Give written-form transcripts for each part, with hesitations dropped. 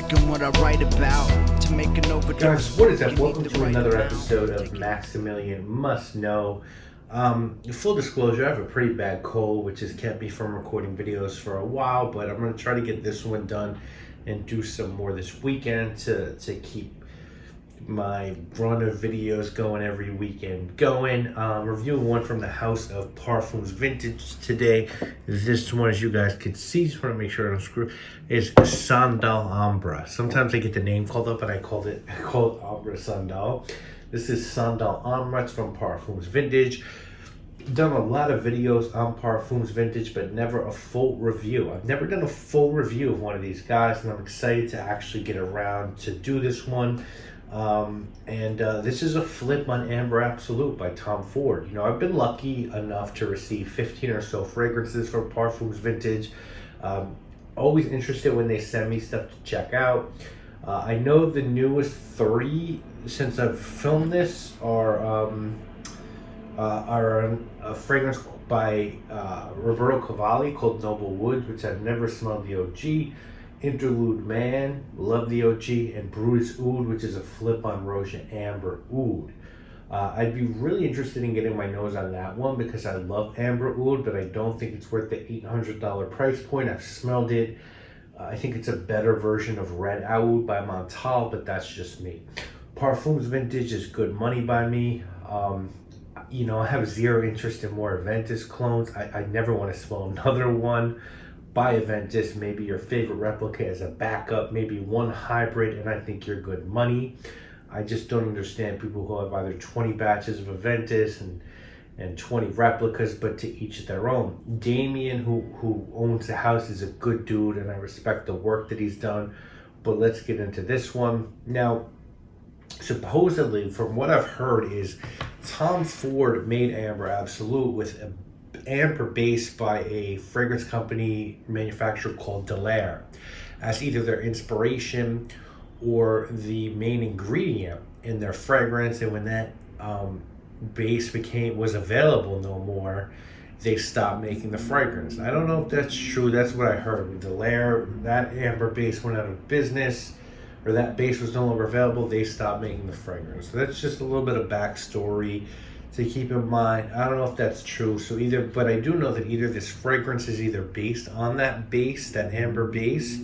second what I write about. To make an overdose. Guys, what is up? Welcome to another episode of Maximilian Must Know. Full disclosure, I have a pretty bad cold, which has kept me from recording videos for a while, but I'm going to try to get this one done and do some more this weekend to keep my run of videos going every weekend going. Reviewing one from the house of Parfums Vintage today. This one, as you guys can see, just want to make sure I don't screw, is Sandal Ambre. Sometimes I get the name called up and I call it Ambre Sandal. This is Sandal Ambre. It's from Parfums Vintage. Done a lot of videos on Parfums Vintage, but never a full review. I've never done a full review of one of these guys, and I'm excited to actually get around to do this one. This is a flip on Amber Absolute by Tom Ford. You know, I've been lucky enough to receive 15 or so fragrances from Parfums Vintage. Always interested when they send me stuff to check out. I know the newest 3 since I've filmed this are a fragrance by Roberto Cavalli called Noble Woods, which I've never smelled the OG. Interlude Man, love the OG, and Brutus Oud, which is a flip on Roja Amber Oud. I'd be really interested in getting my nose on that one because I love Amber Oud, but I don't think it's worth the $800 price point. I've smelled it. I think it's a better version of Red Oud by Montal, but that's just me. Parfums Vintage is good money by me. You know, I have zero interest in more Aventus clones. I never want to smell another one. Buy Aventus, maybe your favorite replica as a backup, maybe one hybrid, and I think you're good money. I just don't understand people who have either 20 batches of Aventus and 20 replicas, but to each their own. Damien, who owns the house, is a good dude, and I respect the work that he's done, but let's get into this one. Now, supposedly, from what I've heard, is Tom Ford made Amber Absolute with a amber base by a fragrance company manufacturer called Delaire as either their inspiration or the main ingredient in their fragrance, and when that base was available no more, they stopped making the fragrance. I don't know if that's true. That's what I heard. With Delaire, that amber base went out of business, or that base was no longer available, they stopped making the fragrance. So that's just a little bit of backstory to keep in mind. I don't know if that's true. But I do know that either this fragrance is either based on that base, that amber base,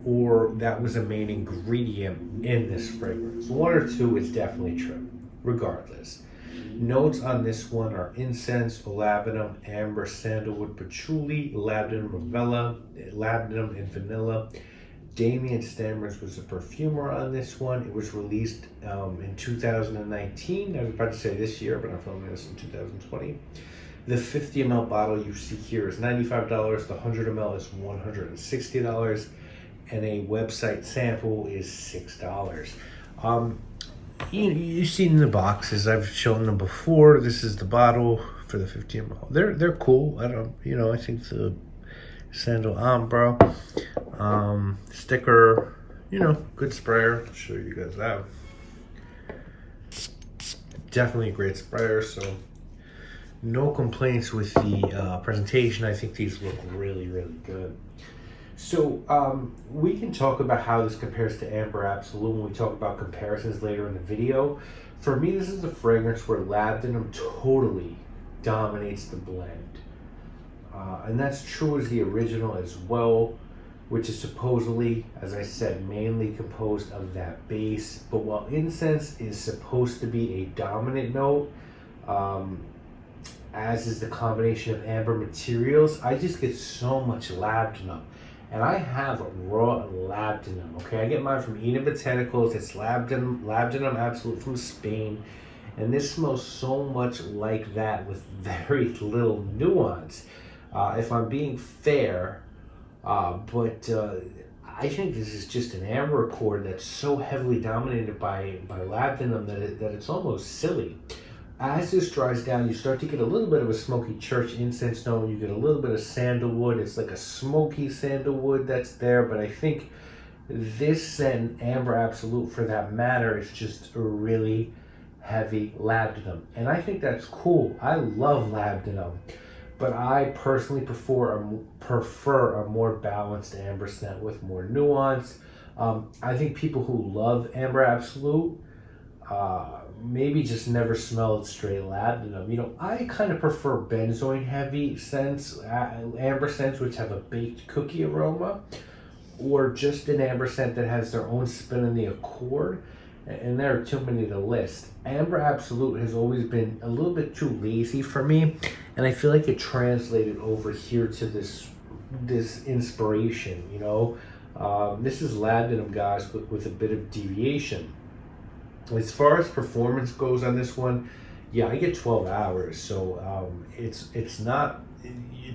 or that was a main ingredient in this fragrance. One or two is definitely true, regardless. Notes on this one are incense, labdanum, amber, sandalwood, patchouli, labdanum, ravella, labdanum, and vanilla. Damien Stammers was a perfumer on this one. It was released in 2019. I was about to say this year, but I'm filming this in 2020. The 50 ml bottle you see here is $95. The 100 ml is $160. And a website sample is $6. You've seen the boxes. I've shown them before. This is the bottle for the 50 ml. They're cool. I think the Sandal Ambre sticker, good sprayer. I'll show you guys that. Definitely a great sprayer, so no complaints with the presentation. I think these look really, really good. So we can talk about how this compares to Amber Absolute when we talk about comparisons later in the video. For me, this is a fragrance where labdanum totally dominates the blend. And that's true as the original as well, which is supposedly, as I said, mainly composed of that base. But while incense is supposed to be a dominant note, as is the combination of amber materials, I just get so much labdanum. And I have raw labdanum, okay? I get mine from Eden Botanicals. It's labdanum Absolute from Spain. And this smells so much like that with very little nuance. If I'm being fair, but I think this is just an amber accord that's so heavily dominated by labdanum that it's almost silly. As this dries down, you start to get a little bit of a smoky church incense note. You get a little bit of sandalwood. It's like a smoky sandalwood that's there, but I think this and Amber Absolute, for that matter, is just a really heavy labdanum. And I think that's cool. I love labdanum. But I personally prefer a more balanced amber scent with more nuance. I think people who love Amber Absolute maybe just never smelled straight labdanum. You know, I kind of prefer benzoin heavy scents, amber scents which have a baked cookie aroma, or just an amber scent that has their own spin in the accord. And there are too many to list. Amber Absolute has always been a little bit too lazy for me, and I feel like it translated over here to this inspiration. You know, this is labdanum, guys, with a bit of deviation. As far as performance goes on this one, yeah, I get 12 hours, so it's not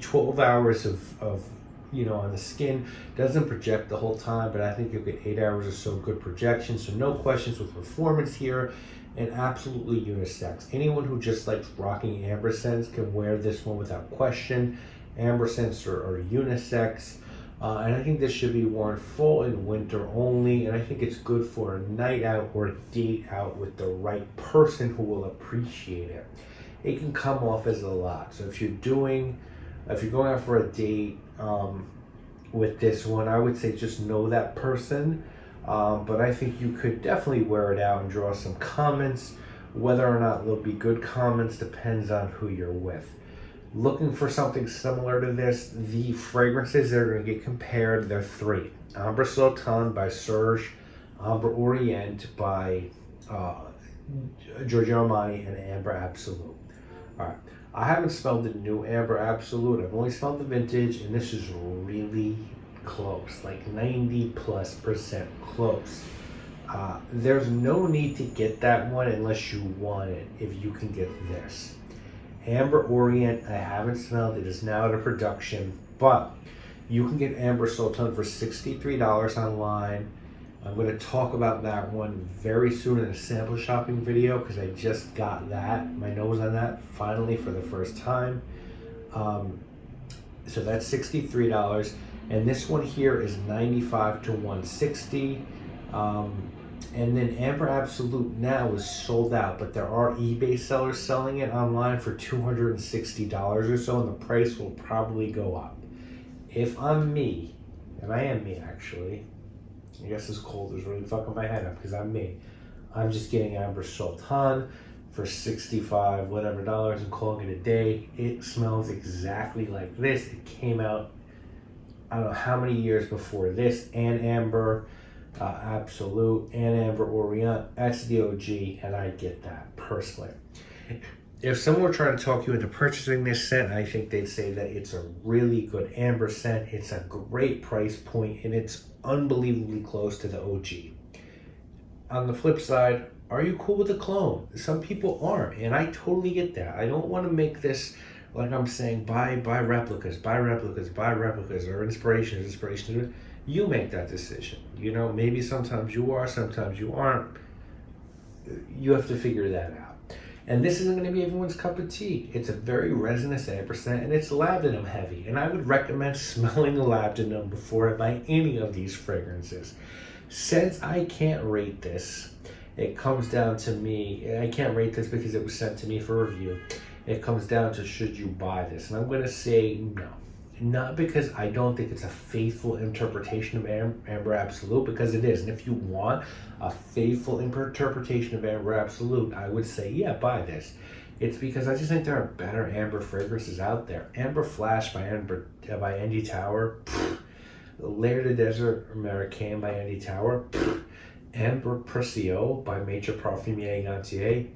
12 hours of you know, on the skin. Doesn't project the whole time, but I think you'll get 8 hours or so good projection, so no questions with performance here, and absolutely unisex. Anyone who just likes rocking amber scents can wear this one without question. Amber scents are unisex, and I think this should be worn fall and winter only, and I think it's good for a night out or a date out with the right person who will appreciate it. It can come off as a lot, so if you're going out for a date with this one, I would say just know that person, but I think you could definitely wear it out and draw some comments. Whether or not they'll be good comments depends on who you're with. Looking for something similar to this, the fragrances that are going to get compared, they're three: Ambre Sultan by Serge, Ambre Orient by Giorgio Armani, and Amber Absolute. All right, I haven't smelled the new Amber Absolute. I've only smelled the vintage, and this is really close, like 90+% close. There's no need to get that one unless you want it, if you can get this. Amber Orient, I haven't smelled. It is now out of production, but you can get Amber Sultan for $63 online. I'm going to talk about that one very soon in a sample shopping video, because I just got my nose on that finally for the first time. So that's $63, and this one here is $95 to $160. And then Amber Absolute now is sold out, but there are eBay sellers selling it online for $260 or so, and the price will probably go up. If I'm me, and I am me actually, I guess this cold is really fucking my head up because I'm me. I'm just getting Amber Sultan for $65 whatever dollars and calling it a day. It smells exactly like this. It came out, I don't know how many years before this, and Amber Absolute and Amber Orient. That's the OG, and I get that personally. If someone were trying to talk you into purchasing this scent, I think they'd say that it's a really good amber scent. It's a great price point, and it's unbelievably close to the OG. On the flip side, are you cool with the clone? Some people aren't, and I totally get that. I don't want to make this like I'm saying buy replicas, or inspirations. You make that decision. You know, maybe sometimes you are, sometimes you aren't. You have to figure that out. And this isn't going to be everyone's cup of tea. It's a very resinous amber scent, and it's labdanum heavy. And I would recommend smelling the labdanum before I buy any of these fragrances. Since I can't rate this, it comes down to me. I can't rate this because it was sent to me for review. It comes down to, should you buy this? And I'm going to say no. Not because I don't think it's a faithful interpretation of Amber Absolute, because it is. And if you want a faithful interpretation of Amber Absolute, I would say, yeah, buy this. It's because I just think there are better amber fragrances out there. Amber Flash by Andy Tower. L'air de Desert Americain by Andy Tower. Amber Precio by Maître Parfumier Gantier.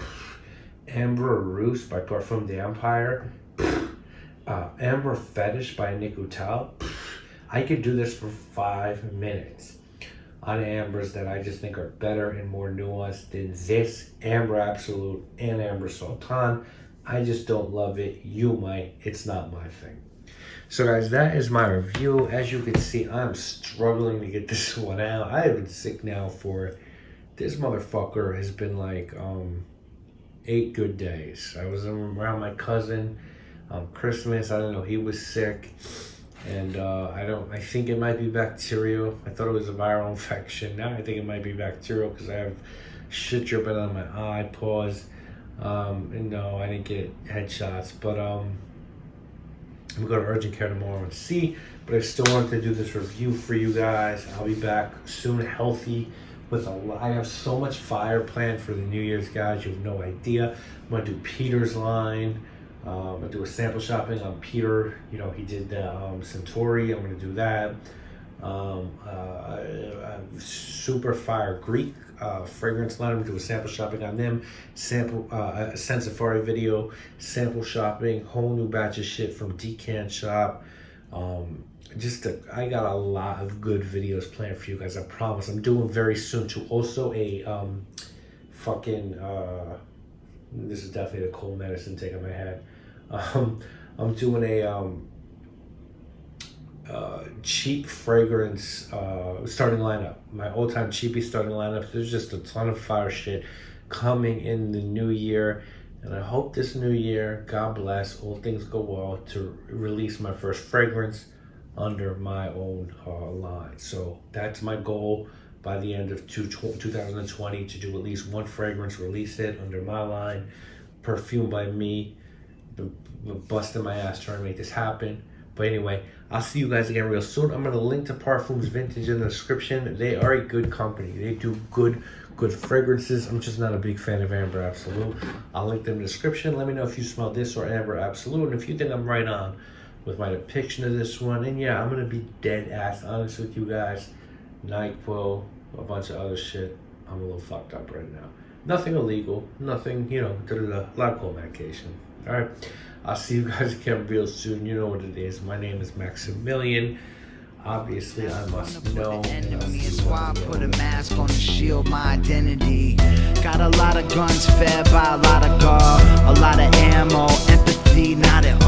Amber Rousse by Parfums d'Empire. Amber Fetish by Nick Utal. I could do this for 5 minutes on ambers that I just think are better and more nuanced than this Amber Absolute and Amber Sultan. I just don't love it. You might. It's not my thing. So guys, that is my review. As you can see, I'm struggling to get this one out. I have been sick now for, this motherfucker has been like 8 good days. I was around my cousin Christmas. I don't know, he was sick, and I think it might be bacterial. I thought it was a viral infection. Now I think it might be bacterial because I have shit dripping on my eye. Pause. And no, I didn't get headshots, but I'm going to urgent care tomorrow and see, but I still wanted to do this review for you guys. I'll be back soon, healthy, with a lot. I have so much fire planned for the New Year's, guys. You have no idea. I'm going to do Peter's line. I'm going to do a sample shopping on Peter. You know, he did Centauri. I'm going to do that. Super fire Greek fragrance line. We do a sample shopping on them. Sample a Sensafari video. Sample shopping. Whole new batch of shit from Decant Shop. I got a lot of good videos planned for you guys. I promise. I'm doing very soon too. Also a this is definitely a cold medicine taking my head. I'm doing a cheap fragrance starting lineup. My old-time cheapie starting lineup. There's just a ton of fire shit coming in the new year, and I hope this new year, God bless, all things go well, to release my first fragrance under my own line. So that's my goal by the end of 2020, to do at least one fragrance, release it under my line, perfumed by me. Been busting my ass trying to make this happen. But anyway, I'll see you guys again real soon. I'm going to link to Parfums Vintage in the description. They are a good company. They do good fragrances. I'm just not a big fan of Amber Absolute. I'll link them in the description. Let me know if you smell this or Amber Absolute, and if you think I'm right on with my depiction of this one. And yeah, I'm going to be dead ass honest with you guys. NyQuil, a bunch of other shit. I'm a little fucked up right now. Nothing illegal. Nothing, you know, a lot of cold medication. All right. I'll see you guys again real soon. You know what it is. My name is Maximilian. Obviously, I must know. That's why I put a mask on to shield my identity. Got a lot of guns fed by a lot of guard, a lot of ammo, empathy, not at